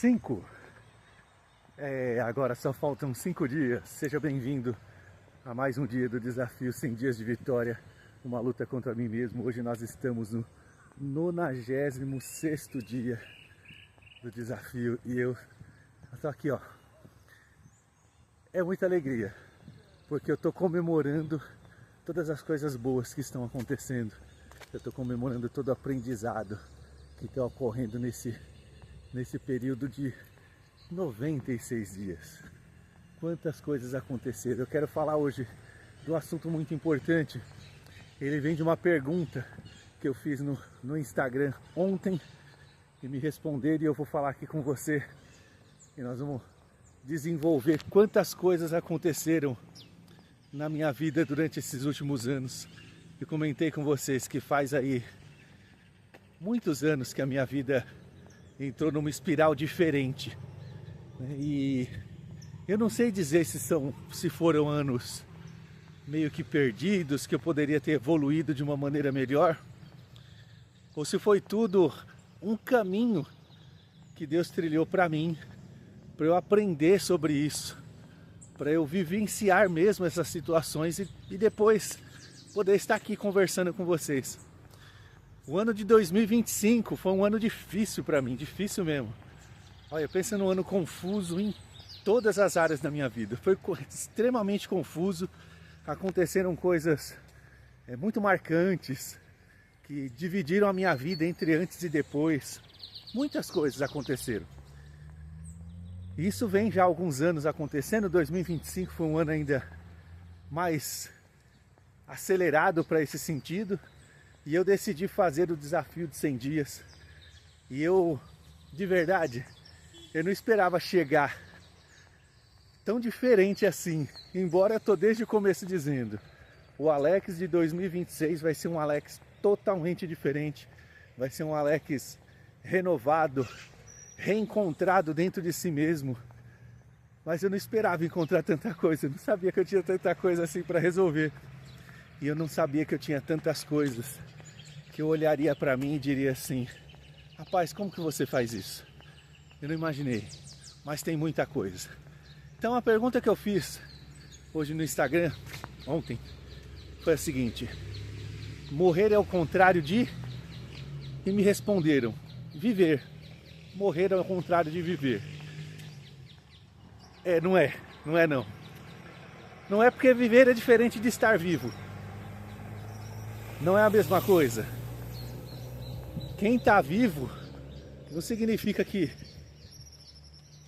5. Agora só faltam 5 dias. Seja bem-vindo a mais um dia do desafio 100 dias de vitória, uma luta contra mim mesmo. Hoje nós estamos no 96º dia do desafio e eu tô aqui, ó. É muita alegria, porque eu tô comemorando todas as coisas boas que estão acontecendo. Eu tô comemorando todo o aprendizado que está ocorrendo nesse período de 96 dias. Quantas coisas aconteceram. Eu quero falar hoje de um assunto muito importante. Ele vem de uma pergunta que eu fiz no Instagram ontem e me responderam, e eu vou falar aqui com você. E nós vamos desenvolver quantas coisas aconteceram na minha vida durante esses últimos anos. Eu comentei com vocês que faz aí muitos anos que a minha vida entrou numa espiral diferente. E eu não sei dizer se foram anos meio que perdidos, que eu poderia ter evoluído de uma maneira melhor, ou se foi tudo um caminho que Deus trilhou para mim, para eu aprender sobre isso, para eu vivenciar mesmo essas situações e depois poder estar aqui conversando com vocês. O ano de 2025 foi um ano difícil para mim, difícil mesmo. Olha, pensa num ano confuso em todas as áreas da minha vida. Foi extremamente confuso, aconteceram coisas muito marcantes, que dividiram a minha vida entre antes e depois. Muitas coisas aconteceram. Isso vem já há alguns anos acontecendo. 2025 foi um ano ainda mais acelerado para esse sentido. E eu decidi fazer o desafio de 100 dias. E eu, de verdade, eu não esperava chegar tão diferente assim. Embora eu tô desde o começo dizendo, o Alex de 2026 vai ser um Alex totalmente diferente. Vai ser um Alex renovado, reencontrado dentro de si mesmo. Mas eu não esperava encontrar tanta coisa. Eu não sabia que eu tinha tanta coisa assim para resolver. E eu não sabia que eu tinha tantas coisas que eu olharia para mim e diria assim: rapaz, como que você faz isso? Eu não imaginei, mas tem muita coisa. Então a pergunta que eu fiz hoje no Instagram, ontem, foi a seguinte: morrer é o contrário de... E me responderam: viver. Morrer é o contrário de viver. Não é não. Não é, porque viver é diferente de estar vivo. Não é a mesma coisa. Quem está vivo não significa que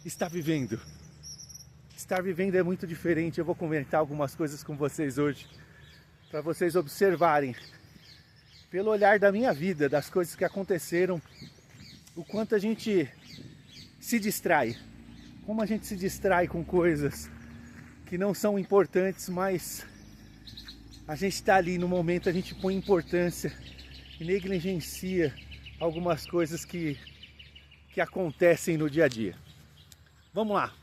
está vivendo. Estar vivendo é muito diferente. Eu vou comentar algumas coisas com vocês hoje, para vocês observarem, pelo olhar da minha vida, das coisas que aconteceram, o quanto a gente se distrai. Como a gente se distrai com coisas que não são importantes, mas a gente está ali no momento, a gente põe importância e negligencia algumas coisas que acontecem no dia a dia. Vamos lá.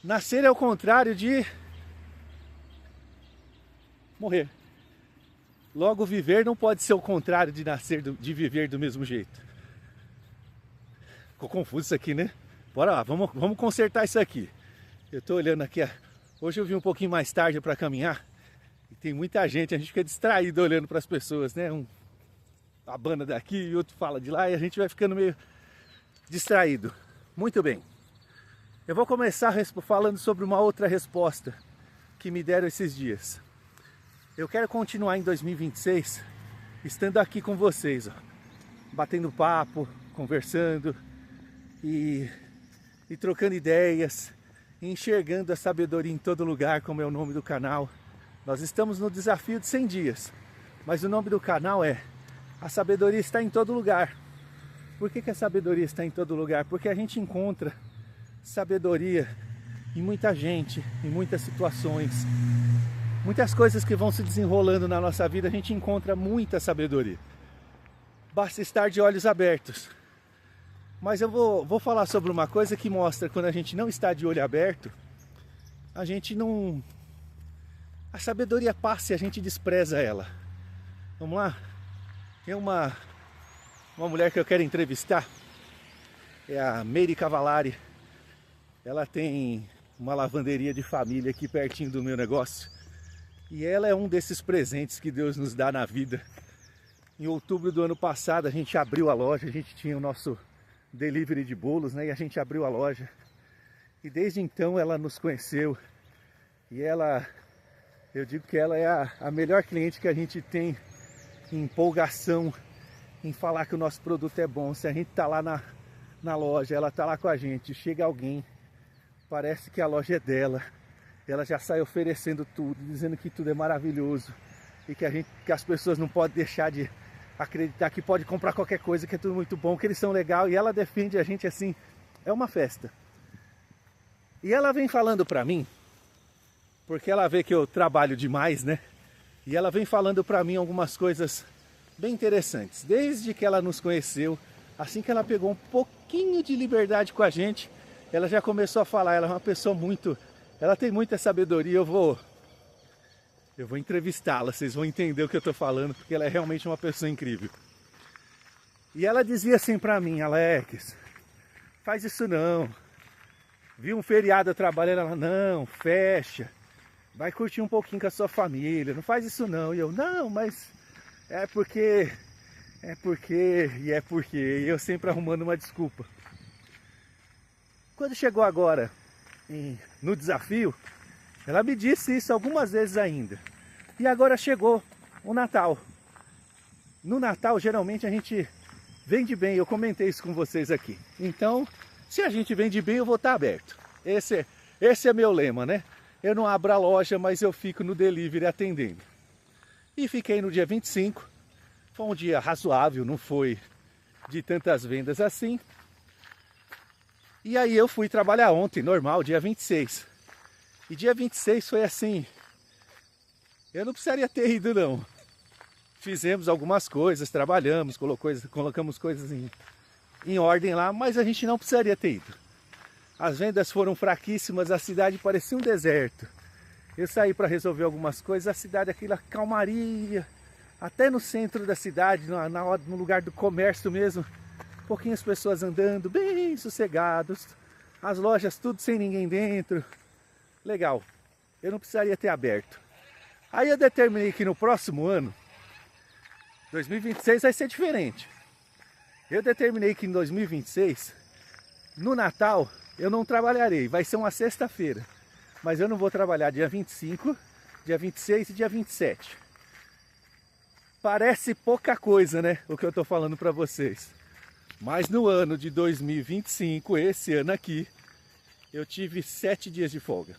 Nascer é o contrário de morrer. Logo, viver não pode ser o contrário de nascer, de viver do mesmo jeito. Ficou confuso isso aqui, né? Bora lá, vamos consertar isso aqui. Eu tô olhando aqui, hoje eu vim um pouquinho mais tarde para caminhar e tem muita gente, a gente fica distraído olhando para as pessoas, né? A banda daqui e outro fala de lá e a gente vai ficando meio distraído. Muito bem. Eu vou começar falando sobre uma outra resposta que me deram esses dias. Eu quero continuar em 2026 estando aqui com vocês, ó, batendo papo, conversando e trocando ideias, enxergando a sabedoria em todo lugar, como é o nome do canal. Nós estamos no desafio de 100 dias, mas o nome do canal é A Sabedoria Está em Todo Lugar. Por que a sabedoria está em todo lugar? Porque a gente encontra sabedoria em muita gente, em muitas situações. Muitas coisas que vão se desenrolando na nossa vida, a gente encontra muita sabedoria. Basta estar de olhos abertos. Mas eu vou falar sobre uma coisa que mostra quando a gente não está de olho aberto, a gente não... a sabedoria passa e a gente despreza ela. Vamos lá? Tem uma mulher que eu quero entrevistar é a Meire Cavallari. Ela tem uma lavanderia de família aqui pertinho do meu negócio. E ela é um desses presentes que Deus nos dá na vida. Em outubro do ano passado a gente abriu a loja, a gente tinha o nosso delivery de bolos, né? E a gente abriu a loja. E desde então ela nos conheceu. E ela, eu digo que ela é a melhor cliente que a gente tem em empolgação, em falar que o nosso produto é bom. Se a gente tá lá na loja, ela tá lá com a gente, chega alguém, parece que a loja é dela. Ela já sai oferecendo tudo, dizendo que tudo é maravilhoso. E que as pessoas não podem deixar de acreditar que pode comprar qualquer coisa, que é tudo muito bom, que eles são legais. E ela defende a gente assim, é uma festa. E ela vem falando pra mim, porque ela vê que eu trabalho demais, né? E ela vem falando pra mim algumas coisas bem interessantes. Desde que ela nos conheceu, assim que ela pegou um pouquinho de liberdade com a gente, ela já começou a falar. Ela é uma pessoa muito... Ela tem muita sabedoria. Eu vou entrevistá-la, vocês vão entender o que eu tô falando, porque ela é realmente uma pessoa incrível. E ela dizia assim pra mim: Alex, faz isso não. Viu um feriado trabalhando, ela, não, fecha. Vai curtir um pouquinho com a sua família, não faz isso não. E eu, não, mas é porque... E eu sempre arrumando uma desculpa. Quando chegou agora no desafio, ela me disse isso algumas vezes ainda. E agora chegou o Natal. No Natal, geralmente, a gente vende bem. Eu comentei isso com vocês aqui. Então, se a gente vende bem, eu vou estar aberto. Esse é meu lema, né? Eu não abro a loja, mas eu fico no delivery atendendo. E fiquei no dia 25. Foi um dia razoável, não foi de tantas vendas assim. E aí eu fui trabalhar ontem, normal, dia 26. E dia 26 foi assim, eu não precisaria ter ido não. Fizemos algumas coisas, trabalhamos, colocamos coisas em ordem lá, mas a gente não precisaria ter ido. As vendas foram fraquíssimas, a cidade parecia um deserto. Eu saí para resolver algumas coisas, a cidade, aquela calmaria, até no centro da cidade, no lugar do comércio mesmo, pouquinhas pessoas andando, bem sossegados, as lojas tudo sem ninguém dentro. Legal, eu não precisaria ter aberto. Aí eu determinei que no próximo ano, 2026, vai ser diferente. Eu determinei que em 2026, no Natal, eu não trabalharei, vai ser uma sexta-feira. Mas eu não vou trabalhar dia 25, dia 26 e dia 27. Parece pouca coisa, né, o que eu tô falando para vocês. Mas no ano de 2025, esse ano aqui, eu tive 7 dias de folga.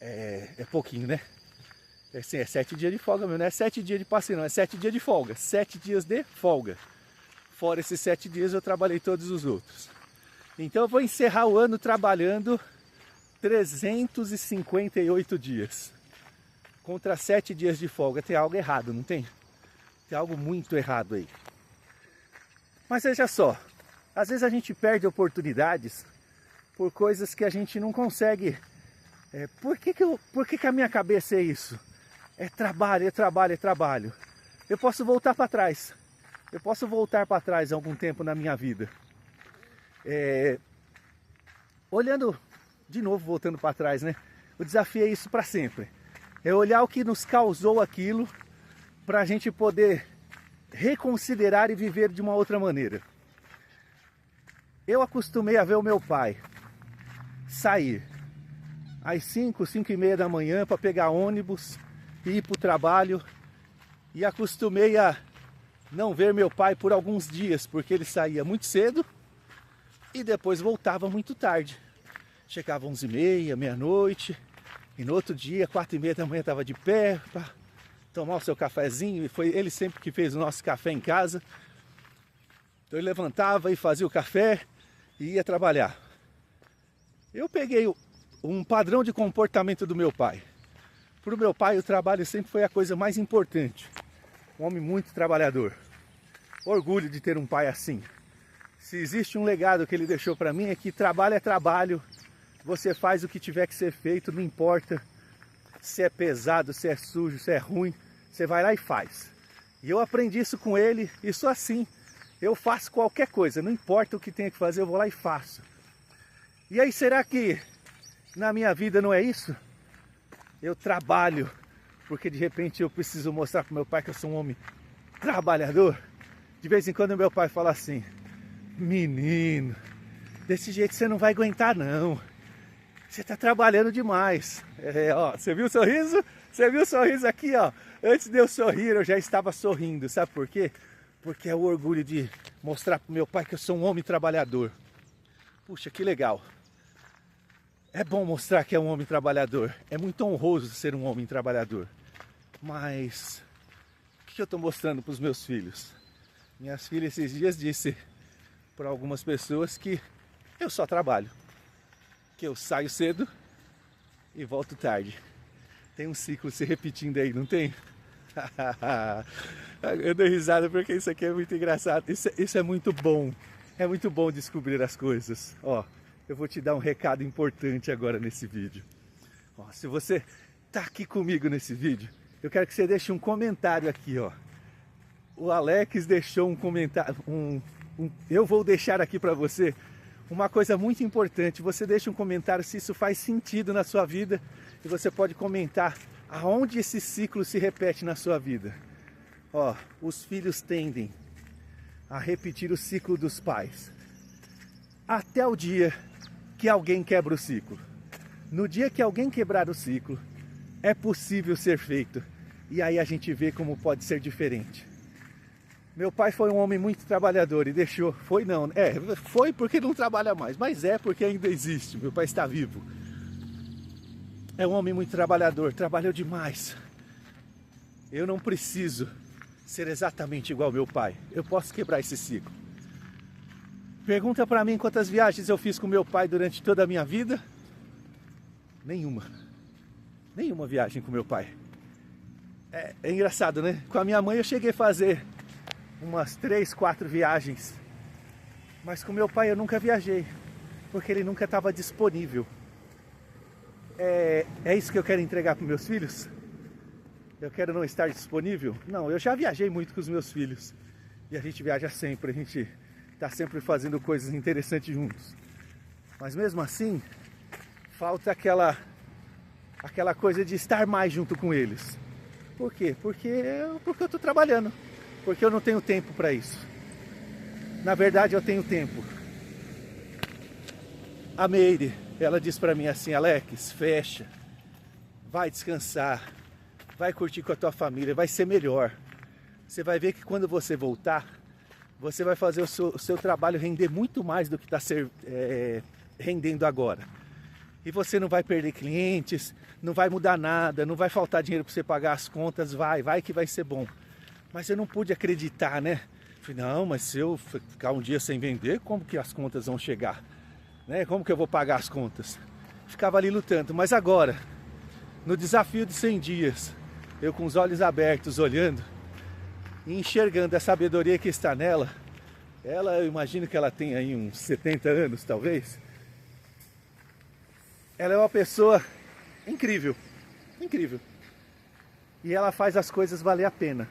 É pouquinho, né? É 7 dias de folga mesmo, não é 7 dias de passeio, não, é 7 dias de folga. 7 dias de folga. Fora esses 7 dias eu trabalhei todos os outros. Então eu vou encerrar o ano trabalhando 358 dias. Contra 7 dias de folga. Tem algo errado, não tem? Tem algo muito errado aí. Mas veja só, às vezes a gente perde oportunidades por coisas que a gente não consegue. Por que a minha cabeça é isso? É trabalho, é trabalho, é trabalho. Eu posso voltar para trás. Eu posso voltar para trás algum tempo na minha vida. Olhando, de novo, voltando para trás, né? O desafio é isso para sempre. É olhar o que nos causou aquilo para a gente poder reconsiderar e viver de uma outra maneira. Eu acostumei a ver o meu pai sair às 5, 5 e meia da manhã para pegar ônibus e ir para o trabalho. E acostumei a não ver meu pai por alguns dias, porque ele saía muito cedo e depois voltava muito tarde. Chegava 11h30, meia-noite, e no outro dia, 4h30 da manhã, estava de pé para tomar o seu cafezinho. E foi ele sempre que fez o nosso café em casa. Então ele levantava e fazia o café e ia trabalhar. Eu peguei um padrão de comportamento do meu pai. Para o meu pai, o trabalho sempre foi a coisa mais importante. Um homem muito trabalhador. Orgulho de ter um pai assim. Se existe um legado que ele deixou para mim, é que trabalho é trabalho. Você faz o que tiver que ser feito, não importa se é pesado, se é sujo, se é ruim. Você vai lá e faz. E eu aprendi isso com ele, e sou assim. eu faço qualquer coisa, não importa o que tenha que fazer, eu vou lá e faço. E aí, será que na minha vida não é isso? Eu trabalho, porque de repente eu preciso mostrar para meu pai que eu sou um homem trabalhador. De vez em quando meu pai fala assim: menino, desse jeito você não vai aguentar não. Você tá trabalhando demais. Ó, você viu o sorriso? Você viu o sorriso aqui, ó? Antes de eu sorrir, eu já estava sorrindo. Sabe por quê? Porque é o orgulho de mostrar pro meu pai que eu sou um homem trabalhador. Puxa, que legal. É bom mostrar que é um homem trabalhador. É muito honroso ser um homem trabalhador. Mas o que eu estou mostrando para os meus filhos? Minhas filhas esses dias disse para algumas pessoas que eu só trabalho. Que eu saio cedo e volto tarde. Tem um ciclo se repetindo aí, não tem? Eu dou risada porque isso aqui é muito engraçado. Isso é muito bom. É muito bom descobrir as coisas. Ó, eu vou te dar um recado importante agora nesse vídeo. Ó, se você tá aqui comigo nesse vídeo, eu quero que você deixe um comentário aqui, ó. O Alex deixou um comentário, eu vou deixar aqui para você uma coisa muito importante. Você deixa um comentário se isso faz sentido na sua vida e você pode comentar aonde esse ciclo se repete na sua vida. Ó, os filhos tendem a repetir o ciclo dos pais até o dia que alguém quebra o ciclo. No dia que alguém quebrar o ciclo, é possível ser feito. E aí a gente vê como pode ser diferente. Meu pai foi um homem muito trabalhador e deixou... Foi não, foi porque não trabalha mais, mas é porque ainda existe. Meu pai está vivo. É um homem muito trabalhador, trabalhou demais. Eu não preciso ser exatamente igual ao meu pai. Eu posso quebrar esse ciclo. Pergunta pra mim quantas viagens eu fiz com meu pai durante toda a minha vida. Nenhuma. Nenhuma viagem com meu pai. É engraçado, né? Com a minha mãe eu cheguei a fazer umas 3, 4 viagens. Mas com meu pai eu nunca viajei, porque ele nunca estava disponível. É isso que eu quero entregar para meus filhos? Eu quero não estar disponível? Não, eu já viajei muito com os meus filhos. E a gente viaja sempre, a gente está sempre fazendo coisas interessantes juntos. Mas mesmo assim, falta aquela coisa de estar mais junto com eles. Por quê? Porque eu estou trabalhando. Porque eu não tenho tempo para isso. Na verdade, eu tenho tempo. A Meire, ela disse para mim assim: Alex, fecha. Vai descansar. Vai curtir com a tua família. Vai ser melhor. Você vai ver que quando você voltar, você vai fazer o seu trabalho render muito mais do que está rendendo agora. E você não vai perder clientes, não vai mudar nada, não vai faltar dinheiro para você pagar as contas. Vai que vai ser bom. Mas eu não pude acreditar, né? Falei, não, mas se eu ficar um dia sem vender, como que as contas vão chegar? Né? Como que eu vou pagar as contas? Ficava ali lutando, mas agora, no desafio de 100 dias, eu com os olhos abertos, olhando e enxergando a sabedoria que está nela, eu imagino que ela tem aí uns 70 anos, talvez. Ela é uma pessoa incrível, incrível. E ela faz as coisas valer a pena.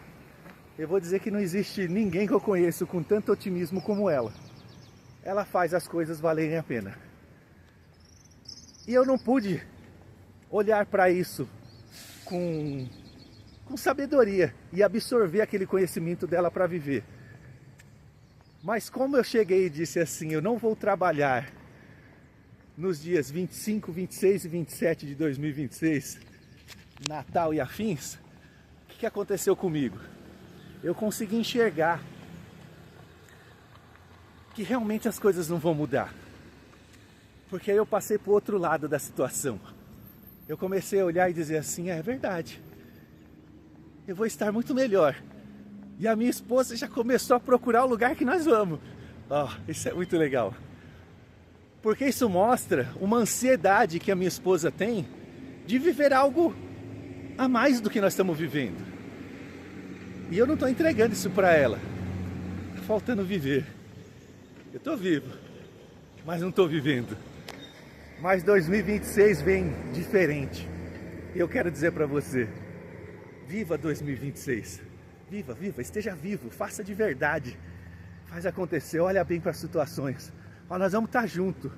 Eu vou dizer que não existe ninguém que eu conheço com tanto otimismo como ela. Ela faz as coisas valerem a pena. E eu não pude olhar para isso com sabedoria e absorver aquele conhecimento dela para viver. Mas como eu cheguei e disse assim: eu não vou trabalhar nos dias 25, 26 e 27 de 2026, Natal e afins, o que aconteceu comigo? Eu consegui enxergar que realmente as coisas não vão mudar. Porque aí eu passei para o outro lado da situação. Eu comecei a olhar e dizer assim: é verdade, eu vou estar muito melhor. E a minha esposa já começou a procurar o lugar que nós vamos. Isso é muito legal. Porque isso mostra uma ansiedade que a minha esposa tem de viver algo a mais do que nós estamos vivendo. E eu não estou entregando isso para ela. Está faltando viver. Eu estou vivo, mas não estou vivendo. Mas 2026 vem diferente. E eu quero dizer para você: viva 2026. Viva, esteja vivo, faça de verdade. faz acontecer, olha bem para as situações. Ó, nós vamos estar juntos.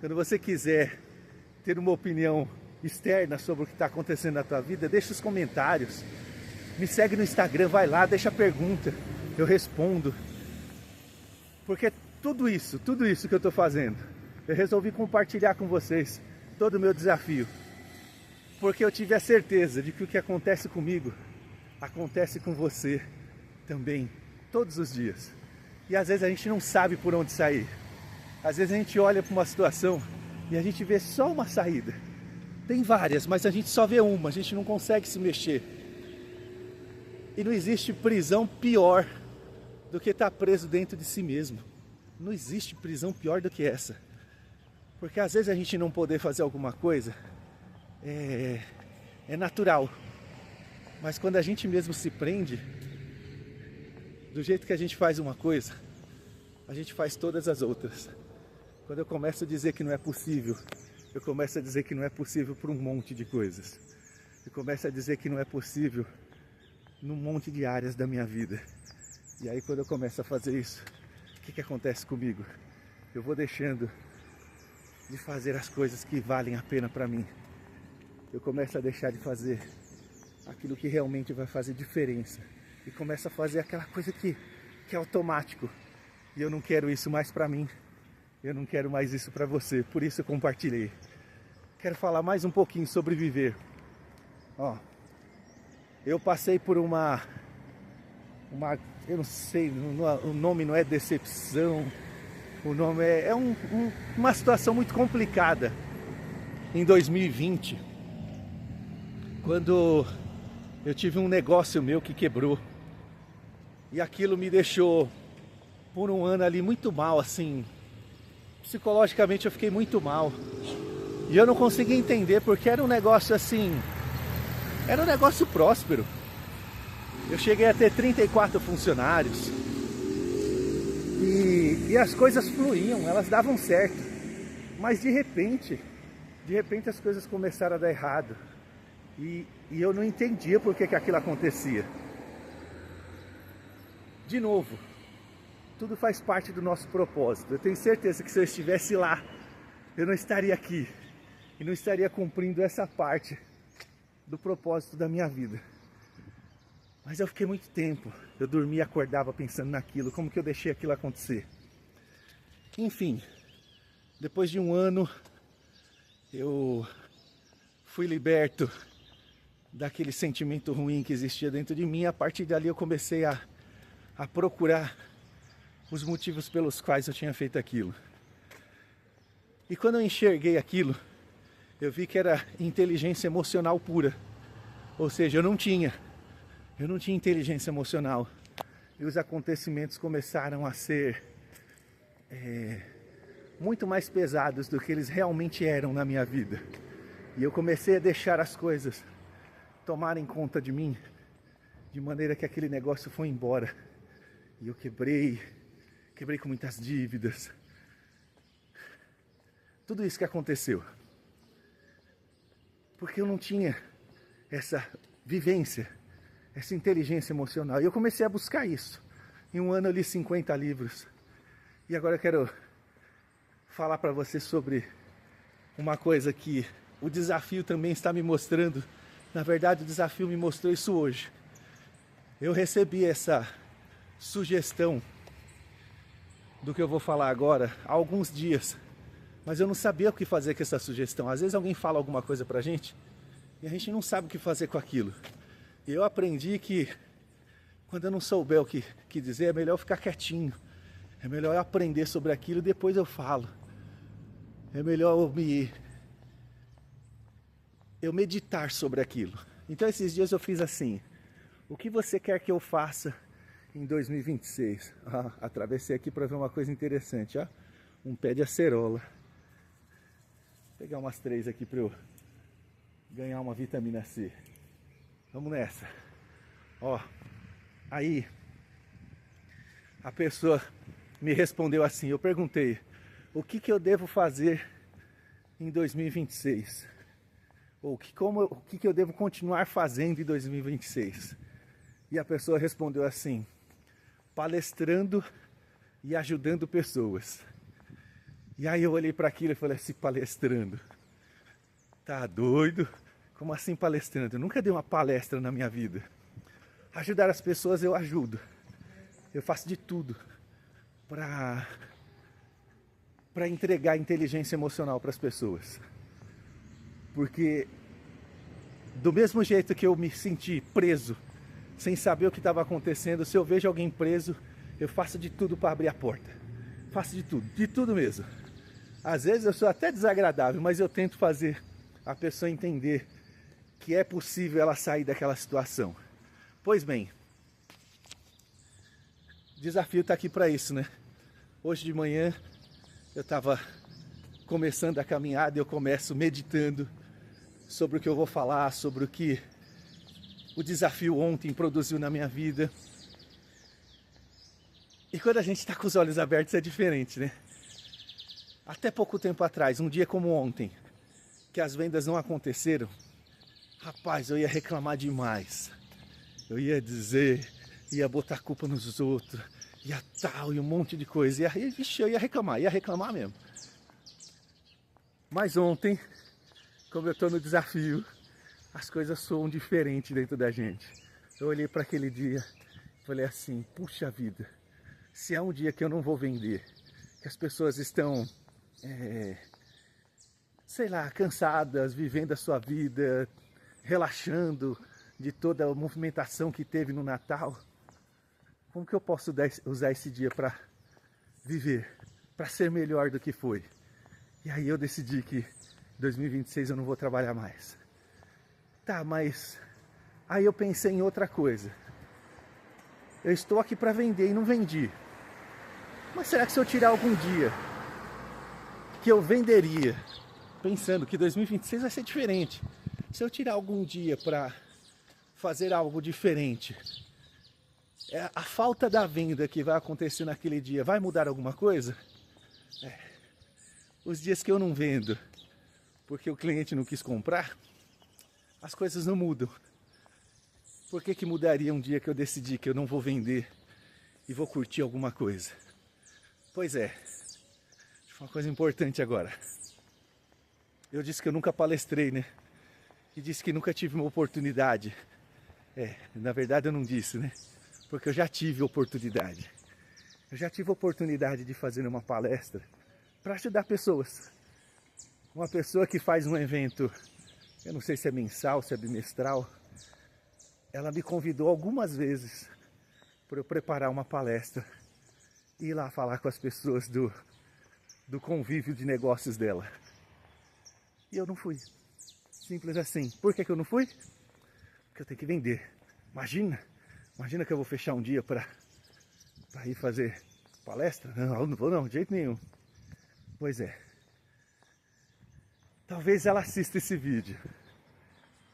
Quando você quiser ter uma opinião externa sobre o que está acontecendo na tua vida, deixa os comentários. Me segue no Instagram, vai lá, deixa a pergunta, eu respondo. Porque tudo isso que eu estou fazendo, eu resolvi compartilhar com vocês todo o meu desafio. Porque eu tive a certeza de que o que acontece comigo, acontece com você também, todos os dias. E às vezes a gente não sabe por onde sair. Às vezes a gente olha para uma situação e a gente vê só uma saída. Tem várias, mas a gente só vê uma, a gente não consegue se mexer. E não existe prisão pior do que estar preso dentro de si mesmo. Não existe prisão pior do que essa. Porque às vezes a gente não poder fazer alguma coisa é natural. Mas quando a gente mesmo se prende, do jeito que a gente faz uma coisa, a gente faz todas as outras. Quando eu começo a dizer que não é possível, eu começo a dizer que não é possível por um monte de coisas. Eu começo a dizer que não é possível num monte de áreas da minha vida. E aí quando eu começo a fazer isso, o que acontece comigo? Eu vou deixando de fazer as coisas que valem a pena para mim. Eu começo a deixar de fazer aquilo que realmente vai fazer diferença. E começo a fazer aquela coisa que é automático. E eu não quero isso mais para mim. Eu não quero mais isso para você. Por isso eu compartilhei. Quero falar mais um pouquinho sobre viver. Ó, eu passei por uma eu não sei, o nome não é decepção. O nome é uma situação muito complicada. Em 2020, quando eu tive um negócio meu que quebrou. E aquilo me deixou por um ano ali muito mal, assim. Psicologicamente eu fiquei muito mal. E eu não conseguia entender porque era um negócio assim, era um negócio próspero. Eu cheguei a ter 34 funcionários. E as coisas fluíam, elas davam certo. Mas de repente as coisas começaram a dar errado. E eu não entendia por que aquilo acontecia. De novo, tudo faz parte do nosso propósito. Eu tenho certeza que se eu estivesse lá, eu não estaria aqui. E não estaria cumprindo essa parte do propósito da minha vida. Mas eu fiquei muito tempo. Eu dormia e acordava pensando naquilo. Como que eu deixei aquilo acontecer? Enfim, depois de um ano, eu fui liberto daquele sentimento ruim que existia dentro de mim. E a partir dali eu comecei a procurar os motivos pelos quais eu tinha feito aquilo. E quando eu enxerguei aquilo, eu vi que era inteligência emocional pura. Ou seja, eu não tinha inteligência emocional. E os acontecimentos começaram a ser muito mais pesados do que eles realmente eram na minha vida. E eu comecei a deixar as coisas tomarem conta de mim, de maneira que aquele negócio foi embora. E eu quebrei com muitas dívidas. Tudo isso que aconteceu. Porque eu não tinha essa vivência, essa inteligência emocional. E eu comecei a buscar isso. Em um ano eu li 50 livros. E agora eu quero falar para você sobre uma coisa que o desafio também está me mostrando. Na verdade, o desafio me mostrou isso hoje. Eu recebi essa sugestão do que eu vou falar agora há alguns dias, mas eu não sabia o que fazer com essa sugestão. Às vezes alguém fala alguma coisa pra gente e a gente não sabe o que fazer com aquilo. E eu aprendi que quando eu não souber o que dizer, é melhor eu ficar quietinho. É melhor eu aprender sobre aquilo e depois eu falo. É melhor eu meditar sobre aquilo. Então esses dias eu fiz assim: o que você quer que eu faça em 2026? Atravessei aqui para ver uma coisa interessante, ó. Um pé de acerola. Vou pegar umas 3 aqui para eu ganhar uma vitamina C. Vamos nessa. Ó, aí a pessoa me respondeu assim, eu perguntei: o que eu devo fazer em 2026? Ou o que eu devo continuar fazendo em 2026? E a pessoa respondeu assim: palestrando e ajudando pessoas. E aí eu olhei para aquilo e falei assim, palestrando. Tá doido? Como assim palestrando? Eu nunca dei uma palestra na minha vida. Ajudar as pessoas eu ajudo. Eu faço de tudo para entregar inteligência emocional para as pessoas. Porque do mesmo jeito que eu me senti preso, sem saber o que estava acontecendo, se eu vejo alguém preso, eu faço de tudo para abrir a porta. Faço de tudo mesmo. Às vezes eu sou até desagradável, mas eu tento fazer a pessoa entender que é possível ela sair daquela situação. Pois bem, o desafio está aqui para isso, né? Hoje de manhã eu estava começando a caminhada e eu começo meditando sobre o que eu vou falar, sobre o que o desafio ontem produziu na minha vida. E quando a gente está com os olhos abertos é diferente, né? Até pouco tempo atrás, um dia como ontem, que as vendas não aconteceram, rapaz, eu ia reclamar demais. Eu ia dizer, ia botar culpa nos outros, ia tal, e um monte de coisa. Eu ia reclamar mesmo. Mas ontem, como eu estou no desafio, as coisas soam diferente dentro da gente. Eu olhei para aquele dia e falei assim, puxa vida, se é um dia que eu não vou vender, que as pessoas estão, sei lá, cansadas, vivendo a sua vida, relaxando de toda a movimentação que teve no Natal, como que eu posso usar esse dia para viver, para ser melhor do que foi? E aí eu decidi que em 2026 eu não vou trabalhar mais. Tá, mas aí eu pensei em outra coisa. Eu estou aqui para vender e não vendi. Mas será que se eu tirar algum dia que eu venderia, pensando que 2026 vai ser diferente, se eu tirar algum dia para fazer algo diferente, a falta da venda que vai acontecer naquele dia vai mudar alguma coisa? Os dias que eu não vendo porque o cliente não quis comprar, as coisas não mudam. Por que mudaria um dia que eu decidi que eu não vou vender e vou curtir alguma coisa? Pois é, uma coisa importante agora. Eu disse que eu nunca palestrei, né? E disse que nunca tive uma oportunidade. Na verdade eu não disse, né? Porque eu já tive oportunidade. Eu já tive oportunidade de fazer uma palestra para ajudar pessoas. Uma pessoa que faz um evento, eu não sei se é mensal, se é bimestral, ela me convidou algumas vezes para eu preparar uma palestra e ir lá falar com as pessoas do convívio de negócios dela. E eu não fui. Simples assim. Por que eu não fui? Porque eu tenho que vender. Imagina que eu vou fechar um dia para ir fazer palestra? Não vou não, de jeito nenhum. Pois é. Talvez ela assista esse vídeo.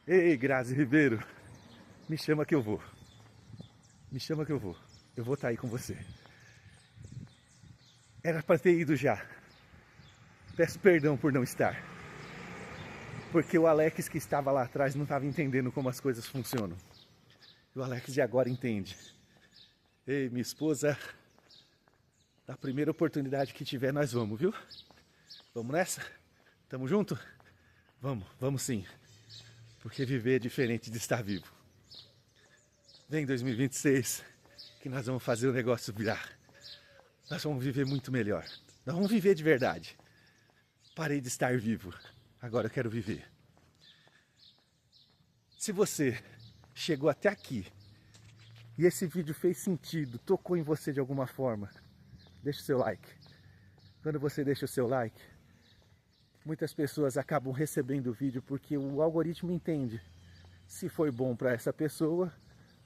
Ei, Grazi Ribeiro, me chama que eu vou. Me chama que eu vou. Eu vou estar aí com você. Era para ter ido já. Peço perdão por não estar. Porque o Alex que estava lá atrás não estava entendendo como as coisas funcionam. E o Alex de agora entende. Ei, minha esposa, na primeira oportunidade que tiver, nós vamos, viu? Vamos nessa? Tamo junto? Vamos sim. Porque viver é diferente de estar vivo. Vem 2026, que nós vamos fazer o negócio virar. Nós vamos viver muito melhor. Nós vamos viver de verdade. Parei de estar vivo. Agora eu quero viver. Se você chegou até aqui e esse vídeo fez sentido, tocou em você de alguma forma, deixa o seu like. Quando você deixa o seu like, muitas pessoas acabam recebendo o vídeo porque o algoritmo entende. Se foi bom para essa pessoa,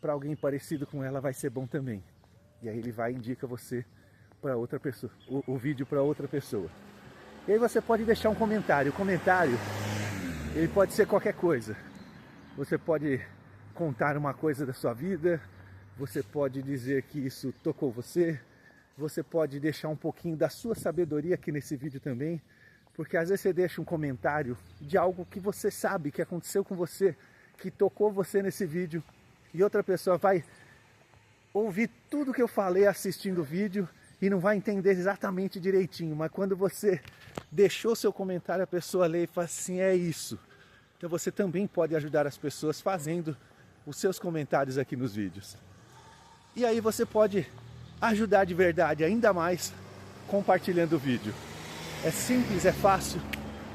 para alguém parecido com ela vai ser bom também. E aí ele vai e indica você para outra pessoa, o vídeo para outra pessoa. E aí você pode deixar um comentário. O comentário, ele pode ser qualquer coisa. Você pode contar uma coisa da sua vida, você pode dizer que isso tocou você, você pode deixar um pouquinho da sua sabedoria aqui nesse vídeo também, porque às vezes você deixa um comentário de algo que você sabe que aconteceu com você, que tocou você nesse vídeo, e outra pessoa vai ouvir tudo que eu falei assistindo o vídeo e não vai entender exatamente direitinho, mas quando você deixou seu comentário, a pessoa lê e fala assim, é isso. Então você também pode ajudar as pessoas fazendo os seus comentários aqui nos vídeos. E aí você pode ajudar de verdade ainda mais compartilhando o vídeo. É simples, é fácil,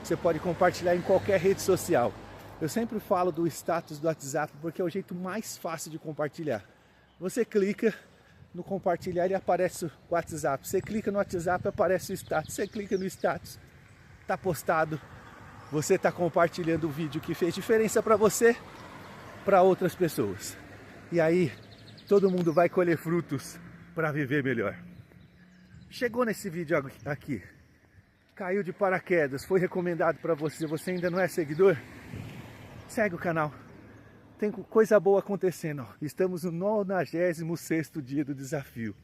você pode compartilhar em qualquer rede social. Eu sempre falo do status do WhatsApp porque é o jeito mais fácil de compartilhar. Você clica no compartilhar e aparece o WhatsApp. Você clica no WhatsApp, aparece o status. Você clica no status, está postado. Você está compartilhando o vídeo que fez diferença para você, para outras pessoas. E aí, todo mundo vai colher frutos para viver melhor. Chegou nesse vídeo aqui, caiu de paraquedas, foi recomendado para você, você ainda não é seguidor? Segue o canal. Tem coisa boa acontecendo. Estamos no 96º dia do desafio.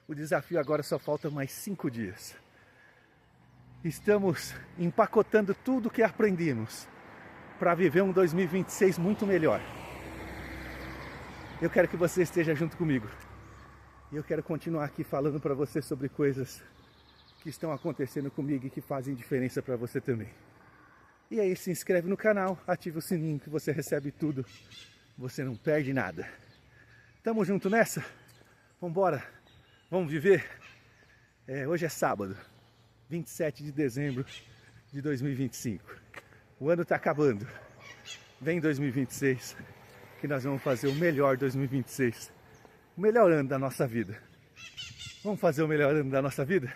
O desafio agora só falta mais 5 dias. Estamos empacotando tudo que aprendemos para viver um 2026 muito melhor. Eu quero que você esteja junto comigo. E eu quero continuar aqui falando para você sobre coisas que estão acontecendo comigo e que fazem diferença para você também. E aí se inscreve no canal, ativa o sininho que você recebe tudo. Você não perde nada. Tamo junto nessa? Vambora? Vamos viver? Hoje é sábado, 27 de dezembro de 2025. O ano tá acabando. Vem 2026, que nós vamos fazer o melhor 2026. O melhor ano da nossa vida. Vamos fazer o melhor ano da nossa vida?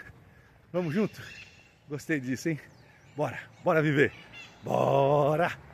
Vamos junto? Gostei disso, hein? Bora, bora viver! Bora!